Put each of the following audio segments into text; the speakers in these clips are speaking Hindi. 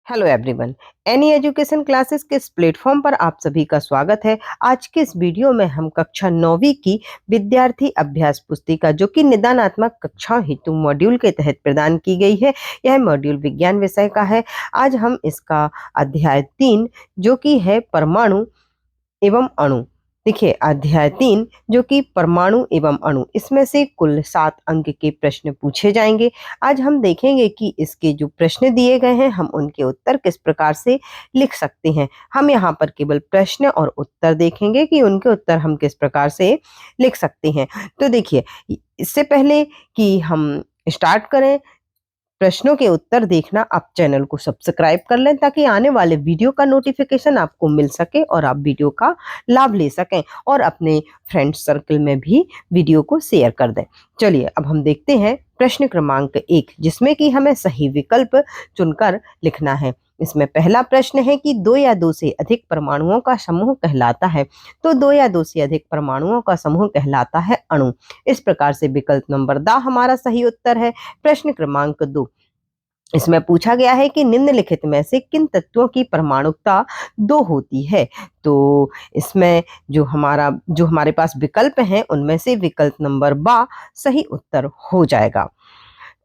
Hello everyone. Any education classes के इस प्लेटफॉर्म पर आप सभी का स्वागत है। आज के इस वीडियो में हम कक्षा 9वीं की विद्यार्थी अभ्यास पुस्तिका जो कि निदानात्मक कक्षाओं हेतु मॉड्यूल के तहत प्रदान की गई है, यह मॉड्यूल विज्ञान विषय का है। आज हम इसका अध्याय 3 जो कि है परमाणु एवं अणु। देखिए, अध्याय 3 जो कि परमाणु एवं अणु, इसमें से कुल 7 अंक के प्रश्न पूछे जाएंगे। आज हम देखेंगे कि इसके जो प्रश्न दिए गए हैं हम उनके उत्तर किस प्रकार से लिख सकते हैं। हम यहाँ पर केवल प्रश्न और उत्तर देखेंगे कि उनके उत्तर हम किस प्रकार से लिख सकते हैं। तो देखिए, इससे पहले कि हम स्टार्ट करें प्रश्नों के उत्तर देखना, आप चैनल को सब्सक्राइब कर लें ताकि आने वाले वीडियो का नोटिफिकेशन आपको मिल सके और आप वीडियो का लाभ ले सकें और अपने फ्रेंड सर्कल में भी वीडियो को शेयर कर दें। चलिए अब हम देखते हैं प्रश्न क्रमांक 1, जिसमें कि हमें सही विकल्प चुनकर लिखना है। इसमें पहला प्रश्न है कि 2 या 2 से अधिक परमाणुओं का समूह कहलाता है। तो 2 या 2 से अधिक परमाणुओं का समूह कहलाता है अणु। इस प्रकार से विकल्प नंबर द हमारा सही उत्तर है। प्रश्न क्रमांक 2, इसमें पूछा गया है कि निम्नलिखित में से किन तत्वों की परमाणुकता 2 होती है। तो इसमें जो हमारे पास विकल्प हैं उनमें से विकल्प नंबर बा सही उत्तर हो जाएगा,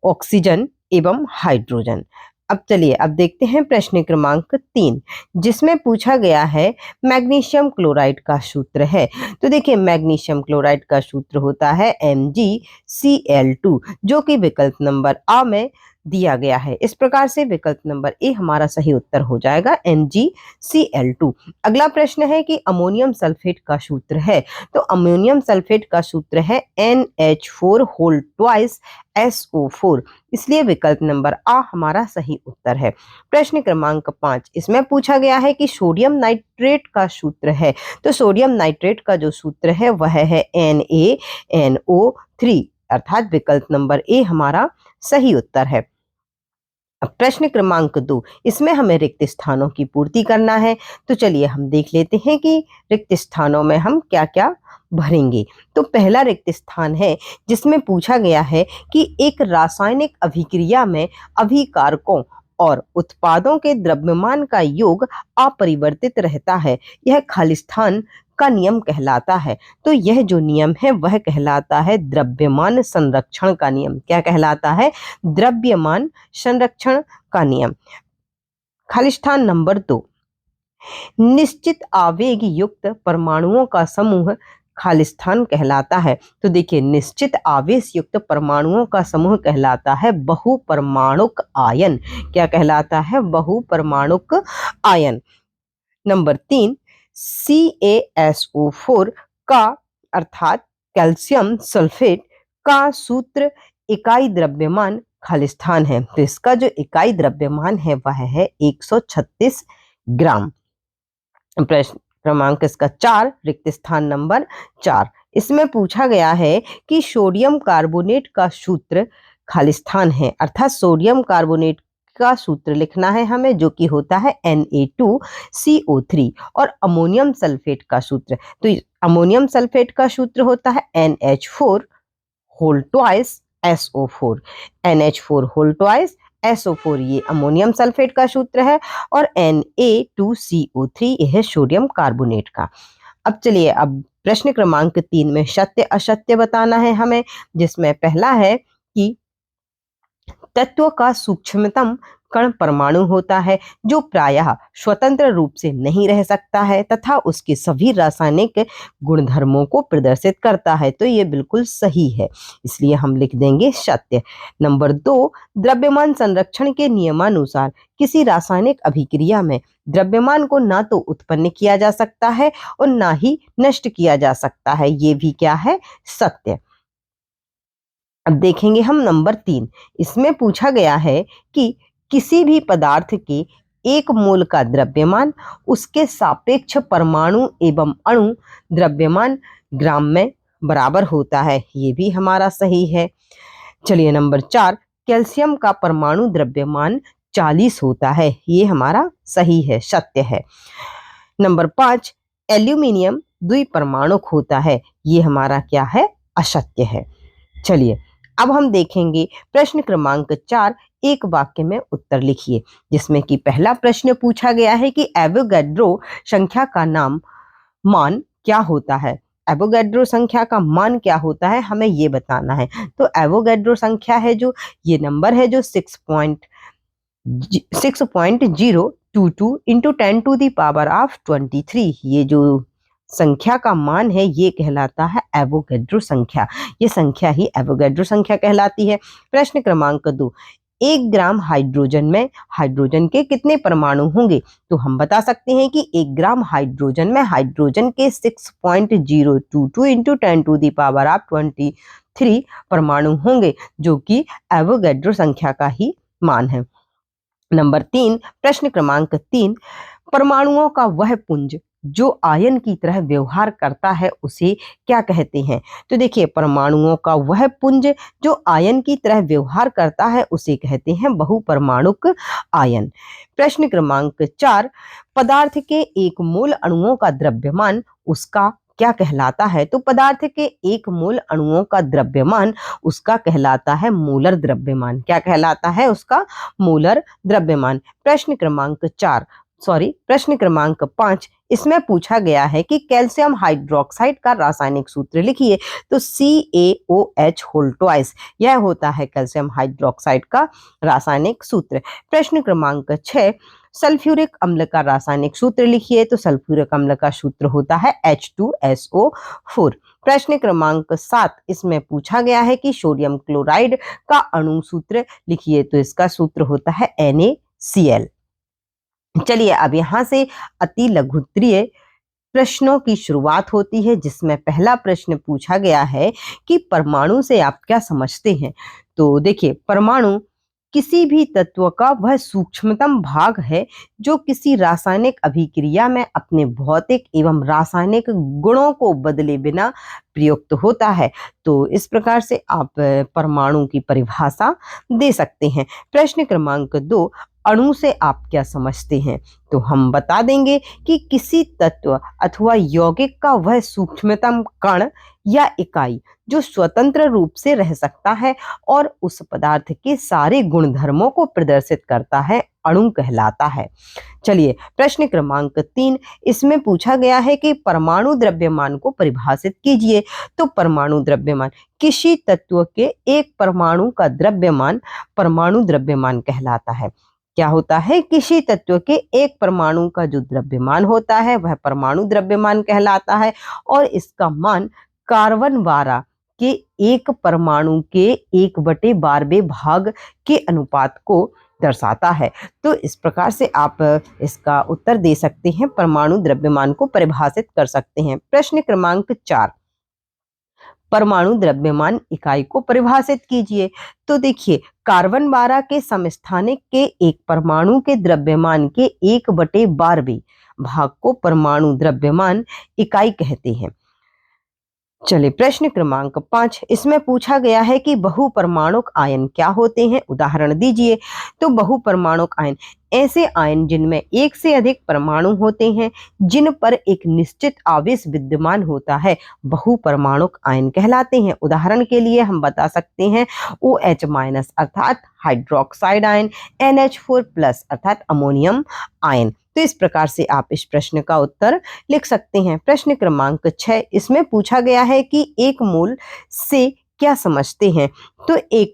ऑक्सीजन एवं हाइड्रोजन। अब चलिए अब देखते हैं प्रश्न क्रमांक 3, जिसमें पूछा गया है मैग्नीशियम क्लोराइड का सूत्र है। तो देखिए, मैग्नीशियम क्लोराइड का सूत्र होता है MgCl2, जो कि विकल्प नंबर आ में दिया गया है। इस प्रकार से विकल्प नंबर ए हमारा सही उत्तर हो जाएगा, MgCl2। अगला प्रश्न है कि अमोनियम सल्फेट का सूत्र है। तो अमोनियम सल्फेट का सूत्र है NH4 होल ट्वाइस SO4, इसलिए विकल्प नंबर आ हमारा सही उत्तर है। प्रश्न क्रमांक 5, इसमें पूछा गया है कि सोडियम नाइट्रेट का सूत्र है। तो सोडियम नाइट्रेट का जो सूत्र है वह है NaNO3, अर्थात विकल्प नंबर ए हमारा सही उत्तर है। अब प्रश्न क्रमांक 2, इसमें हमें रिक्त स्थानों की पूर्ति करना है। तो चलिए हम देख लेते हैं कि रिक्त स्थानों में हम क्या क्या भरेंगे। तो पहला रिक्त स्थान है जिसमें पूछा गया है कि एक रासायनिक अभिक्रिया में अभिकारकों और उत्पादों के द्रव्यमान का योग अपरिवर्तित रहता है, यह खालिस्तान का नियम कहलाता है। तो यह जो नियम है वह कहलाता है द्रव्यमान संरक्षण का नियम। क्या कहलाता है? द्रव्यमान संरक्षण का नियम। खालिस्तान नंबर 2, निश्चित आवेग युक्त परमाणुओं का समूह खालिस्तान कहलाता है। तो देखिए, निश्चित आवेश युक्त परमाणुओं का समूह कहलाता है बहुपरमाणुक आयन। क्या कहलाता है? बहुपरमाणुक आयन। नंबर 3, CaSO4 का अर्थात कैल्शियम सल्फेट का सूत्र इकाई द्रव्यमान खालिस्तान है। तो इसका जो इकाई द्रव्यमान है वह है 136 ग्राम। प्रश्न क्रमांक इसका 4, रिक्त स्थान नंबर 4, इसमें पूछा गया है कि सोडियम कार्बोनेट का सूत्र खालिस्तान है, अर्थात सोडियम कार्बोनेट का सूत्र लिखना है हमें, जो कि होता है Na2CO3। और अमोनियम सल्फेट का सूत्र, तो अमोनियम सल्फेट का सूत्र होता है NH4 whole twice SO4। NH4 whole twice SO4 ये अमोनियम सल्फेट का सूत्र है और Na2CO3 यह सोडियम कार्बोनेट का। अब चलिए अब प्रश्न क्रमांक 3 में सत्य असत्य बताना है हमें, जिसमें पहला है कि तत्व का सूक्ष्मतम कण परमाणु होता है जो प्रायः स्वतंत्र रूप से नहीं रह सकता है तथा उसके सभी रासायनिक गुणधर्मों को प्रदर्शित करता है। तो ये बिल्कुल सही है, इसलिए हम लिख देंगे सत्य। नंबर 2, द्रव्यमान संरक्षण के नियमानुसार किसी रासायनिक अभिक्रिया में द्रव्यमान को ना तो उत्पन्न किया जा सकता है और ना ही नष्ट किया जा सकता है, ये भी क्या है? सत्य। अब देखेंगे हम नंबर 3, इसमें पूछा गया है कि किसी भी पदार्थ के 1 मोल का द्रव्यमान उसके सापेक्ष परमाणु एवं अणु द्रव्यमान ग्राम में बराबर होता है, ये भी हमारा सही है। चलिए नंबर 4, कैल्शियम का परमाणु द्रव्यमान 40 होता है, ये हमारा सही है, सत्य है। नंबर 5, एल्यूमिनियम द्विपरमाणुक होता है, ये हमारा क्या है? असत्य है। चलिए अब हम देखेंगे प्रश्न क्रमांक 4, एक वाक्य में उत्तर लिखिए, जिसमें कि पहला प्रश्न पूछा गया है कि एवोगैड्रो संख्या का मान क्या होता है। एवोगैड्रो संख्या का मान क्या होता है, हमें ये बताना है। तो एवोगैड्रो संख्या है जो, ये नंबर है जो 6.022 इंटू 10⁻23, ये जो संख्या का मान है ये कहलाता है एवोगैड्रो संख्या। ये संख्या ही एवोगैड्रो संख्या कहलाती है। प्रश्न क्रमांक 2, 1 ग्राम हाइड्रोजन में हाइड्रोजन के कितने परमाणु होंगे। तो हम बता सकते हैं कि 1 ग्राम हाइड्रोजन में हाइड्रोजन के 6.022 इंटू 10⁻23 परमाणु होंगे, जो कि एवोगैड्रो संख्या का ही मान है। नंबर 3, प्रश्न क्रमांक 3, परमाणुओं का वह पुंज जो आयन की तरह व्यवहार करता है उसे क्या कहते हैं। तो देखिए, परमाणुओं का वह पुंज जो आयन की तरह व्यवहार करता है उसे कहते हैं बहुपरमाणुक आयन। प्रश्न क्रमांक 4, पदार्थ के एक मोल अणुओं का द्रव्यमान उसका क्या कहलाता है। तो पदार्थ के एक मोल अणुओं का द्रव्यमान उसका कहलाता है मोलर द्रव्यमान। क्या कहलाता है उसका? मोलर द्रव्यमान। प्रश्न क्रमांक 5, इसमें पूछा गया है कि कैल्शियम हाइड्रोक्साइड का रासायनिक सूत्र लिखिए। तो CaOH, यह होता है कैल्शियम हाइड्रोक्साइड का रासायनिक सूत्र। प्रश्न क्रमांक 6, सल्फ्यूरिक अम्ल का रासायनिक सूत्र लिखिए। तो सल्फ्यूरिक अम्ल का सूत्र होता है H2SO4। प्रश्न क्रमांक 7, इसमें पूछा गया है कि सोडियम क्लोराइड का अणु सूत्र लिखिए। तो इसका सूत्र होता है NaCl। चलिए, अब यहाँ से अति लघुत्तरीय प्रश्नों की शुरुआत होती है, जिसमें पहला प्रश्न पूछा गया है कि परमाणु से आप क्या समझते हैं। तो देखिए, परमाणु किसी भी तत्व का वह सूक्ष्मतम भाग है जो किसी रासायनिक अभिक्रिया में अपने भौतिक एवं रासायनिक गुणों को बदले बिना प्रयुक्त होता है। तो इस प्रकार से आप परमाणु की परिभाषा दे सकते हैं। प्रश्न क्रमांक 2, अणु से आप क्या समझते हैं। तो हम बता देंगे कि किसी तत्व अथवा यौगिक का वह सूक्ष्मतम कण या इकाई जो स्वतंत्र रूप से रह सकता है और उस पदार्थ के सारे गुणधर्मों को प्रदर्शित करता है, अणु कहलाता है। चलिए, प्रश्न क्रमांक 3, इसमें पूछा गया है कि परमाणु द्रव्यमान को परिभाषित कीजिए। तो परमाणु द्रव्यमान, किसी तत्व के एक परमाणु का द्रव्यमान परमाणु द्रव्यमान कहलाता है। क्या होता है? किसी तत्व के एक परमाणु का जो द्रव्यमान होता है वह परमाणु द्रव्यमान कहलाता है, और इसका मान कार्बन 12 के एक परमाणु के 1/12वें भाग के अनुपात को दर्शाता है। तो इस प्रकार से आप इसका उत्तर दे सकते हैं, परमाणु द्रव्यमान को परिभाषित कर सकते हैं। प्रश्न क्रमांक 4, परमाणु द्रव्यमान इकाई को परिभाषित कीजिए। तो देखिए, कार्बन 12 के समस्थानिक के एक परमाणु के द्रव्यमान के 1/12वें भाग को परमाणु द्रव्यमान इकाई कहते हैं। चलिए, प्रश्न क्रमांक 5, इसमें पूछा गया है कि बहुपरमाणुक आयन क्या होते हैं, उदाहरण दीजिए। तो बहुपरमाणुक आयन ऐसे आयन जिनमें एक से अधिक परमाणु होते हैं, जिन पर एक निश्चित आवेश विद्यमान होता है, बहुपरमाणुक आयन कहलाते हैं। उदाहरण के लिए हम बता सकते हैं OH- अर्थात हाइड्रोक्साइड आयन, NH4+ अर्थात अमोनियम आयन। तो इस प्रकार से आप इस प्रश्न का उत्तर लिख सकते हैं। प्रश्न क्रमांक 6, इसमें पूछा गया है कि एक मोल से क्या समझते हैं। तो एक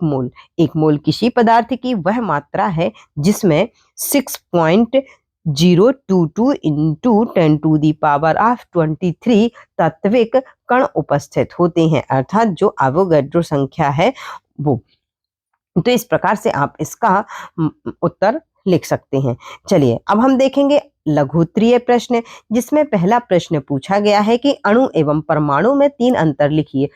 मोल किसी पदार्थ की वह मात्रा है जिसमें 6.022 इंटू 10⁻23 तात्विक कण उपस्थित होते हैं, अर्थात जो एवोगैड्रो संख्या है वो। तो इस प्रकार से आप इसका उत्तर लिख सकते हैं। चलिए, अब हम देखेंगे लघुत्तरीय प्रश्न, जिसमें पहला प्रश्न पूछा गया है कि अणु एवं परमाणु में 3 अंतर लिखिए।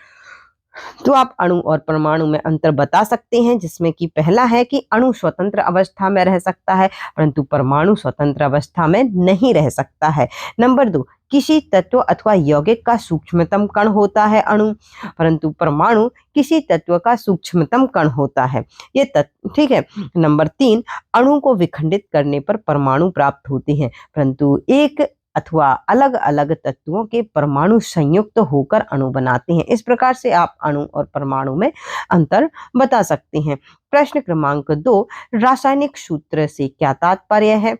तो आप अणु और परमाणु में अंतर बता सकते हैं, जिसमें कि पहला है कि अणु स्वतंत्र अवस्था में रह सकता है, परंतु परमाणु स्वतंत्र अवस्था में नहीं रह सकता है। नंबर 2, किसी तत्व अथवा यौगिक का सूक्ष्मतम कण होता है अणु, परंतु परमाणु किसी तत्व का सूक्ष्मतम कण होता है। ये तत्व ठीक है। नंबर 3, अणु को विखंडित करने पर परमाणु प्राप्त होते हैं, परंतु एक अथवा अलग अलग तत्वों के परमाणु संयुक्त होकर अणु बनाते हैं। इस प्रकार से आप अणु और परमाणु में अंतर बता सकते हैं। प्रश्न क्रमांक 2, रासायनिक सूत्र से क्या तात्पर्य है?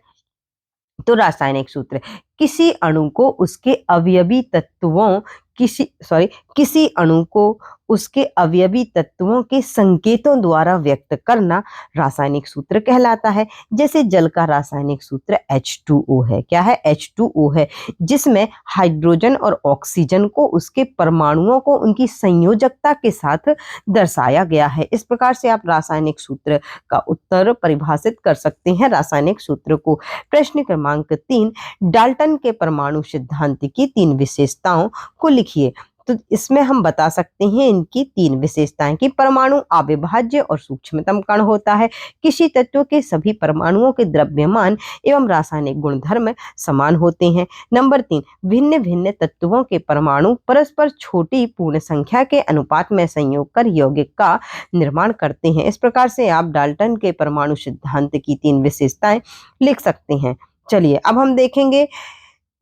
तो रासायनिक सूत्र किसी अणु को उसके अवयवी तत्वों किसी अणु को उसके अवयवी तत्वों के संकेतों द्वारा व्यक्त करना रासायनिक सूत्र कहलाता है। जैसे जल का रासायनिक सूत्र H2O है। क्या है? H2O है, जिसमें हाइड्रोजन और ऑक्सीजन को उसके परमाणुओं को उनकी संयोजकता के साथ दर्शाया गया है। इस प्रकार से आप रासायनिक सूत्र का उत्तर परिभाषित कर सकते हैं रासायनिक सूत्र को। प्रश्न क्रमांक 3, डाल्टन के परमाणु सिद्धांत की 3 विशेषताओं को लिखिए। तो इसमें हम बता सकते हैं इनकी 3 विशेषताएं कि परमाणु अविभाज्य और सूक्ष्मतम कण होता है, किसी तत्व के सभी परमाणुओं के द्रव्यमान एवं रासायनिक गुणधर्म समान होते हैं। नंबर 3, भिन्न भिन्न तत्वों के परमाणु परस्पर छोटी पूर्ण संख्या के अनुपात में संयोग कर यौगिक का निर्माण करते हैं। इस प्रकार से आप डाल्टन के परमाणु सिद्धांत की 3 विशेषताएं लिख सकते हैं। चलिए अब हम देखेंगे,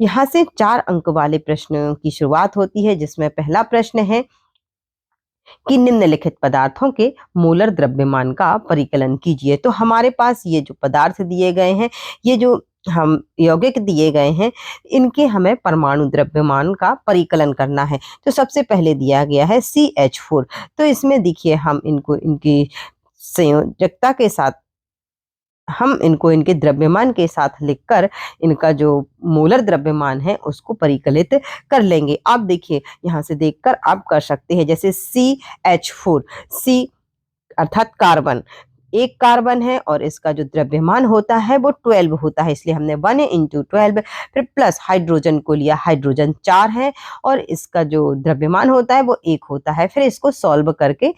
यहाँ से 4 अंक वाले प्रश्न की शुरुआत होती है, जिसमें पहला प्रश्न है कि निम्नलिखित पदार्थों के मोलर द्रव्यमान का परिकलन कीजिए। तो हमारे पास ये जो पदार्थ दिए गए हैं, ये जो हम यौगिक दिए गए हैं, इनके हमें परमाणु द्रव्यमान का परिकलन करना है। तो सबसे पहले दिया गया है CH4। तो इसमें देखिए हम इनको इनकी संयोजकता के साथ इनके द्रव्यमान के साथ लिखकर इनका जो मोलर द्रव्यमान है उसको परिकलित कर लेंगे। आप देखिए, यहाँ से देखकर आप कर सकते हैं। जैसे CH4, C अर्थात कार्बन, एक कार्बन है और इसका जो द्रव्यमान होता है वो 12 होता है, इसलिए हमने 1 × 12। फिर प्लस हाइड्रोजन को लिया, हाइड्रोजन 4 है और इसका जो द्रव्यमान होता है वो 1 होता है। फिर इसको सॉल्व करके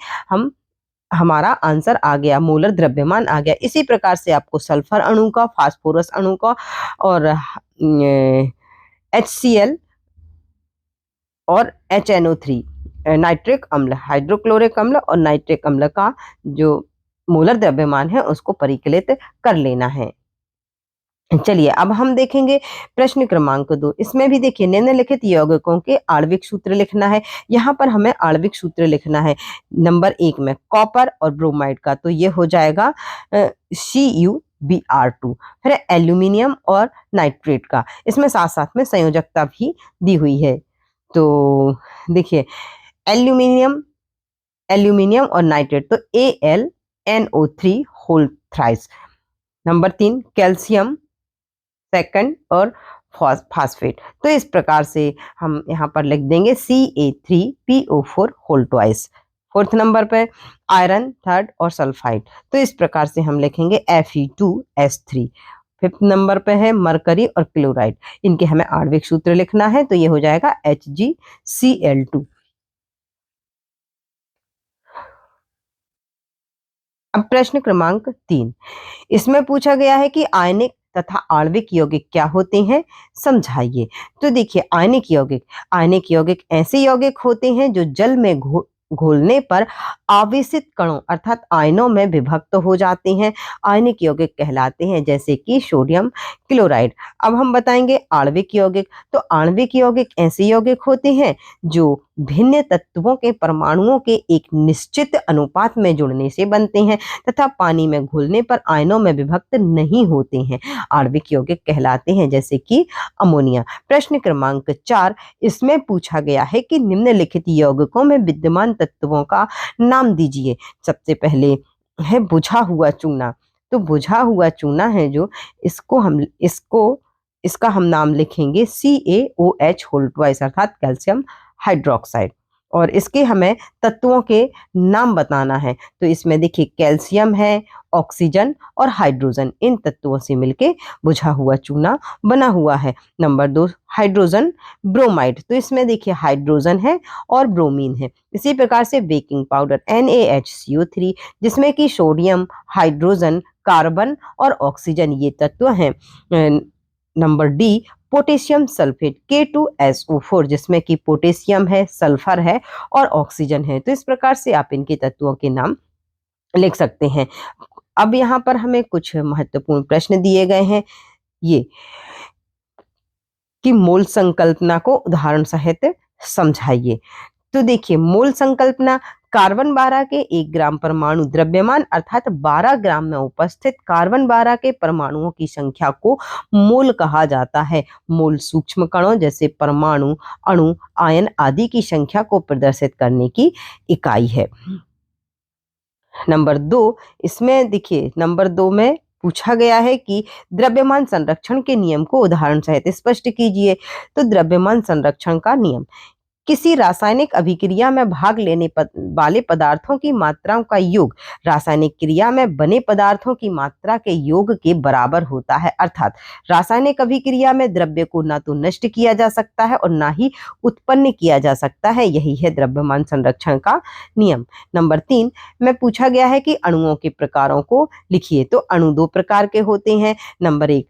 हमारा आंसर आ गया, मोलर द्रव्यमान आ गया। इसी प्रकार से आपको सल्फर अणु का, फास्फोरस अणु का और HCl और HNO3 नाइट्रिक अम्ल, हाइड्रोक्लोरिक अम्ल और नाइट्रिक अम्ल का जो मोलर द्रव्यमान है उसको परिकलित कर लेना है। चलिए अब हम देखेंगे प्रश्न क्रमांक 2। इसमें भी देखिए निम्नलिखित यौगिकों के आणविक सूत्र लिखना है। यहाँ पर हमें आणविक सूत्र लिखना है नंबर 1 में कॉपर और ब्रोमाइड का, तो ये हो जाएगा CuBr2। फिर एल्यूमिनियम और नाइट्रेट का, इसमें साथ साथ में संयोजकता भी दी हुई है। तो देखिए एल्यूमिनियम और नाइट्रेट, तो AlNO3 whole thrice. Number 3 calcium second और फास्फेट। तो इस प्रकार से हम यहाँ पर लिख देंगे Ca3PO4 whole twice. 4th number पे आयरन 3rd और सल्फाइड, तो इस प्रकार से हम लिखेंगे Fe2S3। 5th नंबर पे है मरकरी और क्लोराइड, इनके हमें आणविक सूत्र लिखना है, तो ये हो जाएगा HgCl2। अब प्रश्न क्रमांक 3, इसमें पूछा गया है कि आयनिक तथा आणविक यौगिक क्या होते हैं, समझाइए। तो देखिए आयनिक यौगिक ऐसे यौगिक होते हैं जो जल में घोलने पर आवेशित कणों अर्थात आयनों में विभक्त हो जाते हैं, आयनिक यौगिक कहलाते हैं, जैसे कि सोडियम क्लोराइड। अब हम बताएंगे आणविक यौगिक। तो आणविक यौगिक ऐसे यौगिक होते हैं जो भिन्न तत्वों के परमाणुओं के एक निश्चित अनुपात में जुड़ने से बनते हैं तथा पानी में घुलने पर आयनों में विभक्त नहीं होते हैं, आणविक यौगिक कहलाते हैं, जैसे कि अमोनिया। प्रश्न क्रमांक 4, इसमें पूछा गया है कि निम्नलिखित यौगिकों में विद्यमान तत्वों का नाम दीजिए। सबसे पहले है बुझा हुआ चूना। तो बुझा हुआ चूना है जो इसका हम नाम लिखेंगे CaOH होल ट्वाइस अर्थात कैल्शियम हाइड्रोक्साइड, और इसके हमें तत्वों के नाम बताना है। तो इसमें देखिए कैल्शियम है, ऑक्सीजन और हाइड्रोजन, इन तत्वों से मिलके बुझा हुआ चूना बना हुआ है। नंबर 2 हाइड्रोजन ब्रोमाइड, तो इसमें देखिए हाइड्रोजन है और ब्रोमीन है। इसी प्रकार से बेकिंग पाउडर NaHCO3, जिसमें कि सोडियम, हाइड्रोजन, कार्बन और ऑक्सीजन ये तत्व हैं। Number D potassium sulphate K2SO4, जिसमें कि पोटेशियम है, सल्फर है और ऑक्सीजन है। तो इस प्रकार से आप इनके तत्वों के नाम लिख सकते हैं। अब यहाँ पर हमें कुछ महत्वपूर्ण प्रश्न दिए गए हैं। ये की मूल संकल्पना को उदाहरण सहित समझाइए। तो देखिए, मूल संकल्पना, कार्बन 12 के 1 ग्राम परमाणु द्रव्यमान अर्थात 12 ग्राम में उपस्थित कार्बन 12 के परमाणुओं की संख्या को मोल कहा जाता है। मोल सूक्ष्म कणों जैसे परमाणु, अणु, आयन आदि की संख्या को प्रदर्शित करने की इकाई है। नंबर 2, इसमें देखिए नंबर 2 में पूछा गया है कि द्रव्यमान संरक्षण के नियम को उदाहरण सहित स्पष्ट कीजिए। तो द्रव्यमान संरक्षण का नियम, किसी रासायनिक अभिक्रिया में भाग लेने वाले पदार्थों की मात्राओं का योग रासायनिक क्रिया में बने पदार्थों की मात्रा के योग के बराबर होता है। अर्थात रासायनिक अभिक्रिया में द्रव्य को ना तो नष्ट किया जा सकता है और ना ही उत्पन्न किया जा सकता है। यही है द्रव्यमान संरक्षण का नियम। नंबर 3 में पूछा गया है कि अणुओं के प्रकारों को लिखिए। तो अणु 2 प्रकार के होते हैं। नंबर 1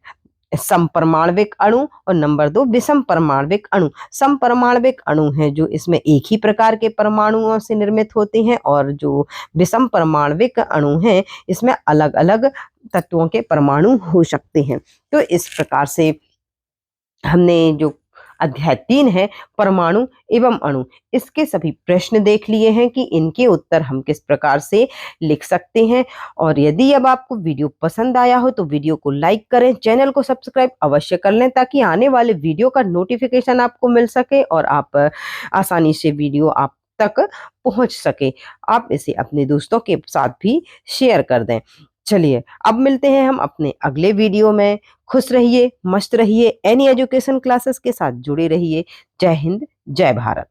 समपरमाणविक अणु और नंबर 2 विषम परमाणविक अणु। समपरमाणविक अणु हैं जो इसमें एक ही प्रकार के परमाणुओं से निर्मित होते हैं, और जो विषम परमाणविक अणु हैं इसमें अलग अलग तत्वों के परमाणु हो सकते हैं। तो इस प्रकार से हमने जो अध्याय 3 है परमाणु एवं अणु, इसके सभी प्रश्न देख लिए हैं कि इनके उत्तर हम किस प्रकार से लिख सकते हैं। और यदि अब आपको वीडियो पसंद आया हो तो वीडियो को लाइक करें, चैनल को सब्सक्राइब अवश्य कर लें ताकि आने वाले वीडियो का नोटिफिकेशन आपको मिल सके और आप आसानी से वीडियो आप तक पहुंच सके। आप इसे अपने दोस्तों के साथ भी शेयर कर दें। चलिए अब मिलते हैं हम अपने अगले वीडियो में। खुश रहिए, मस्त रहिए, एनी एजुकेशन क्लासेस के साथ जुड़े रहिए। जय हिंद, जय भारत।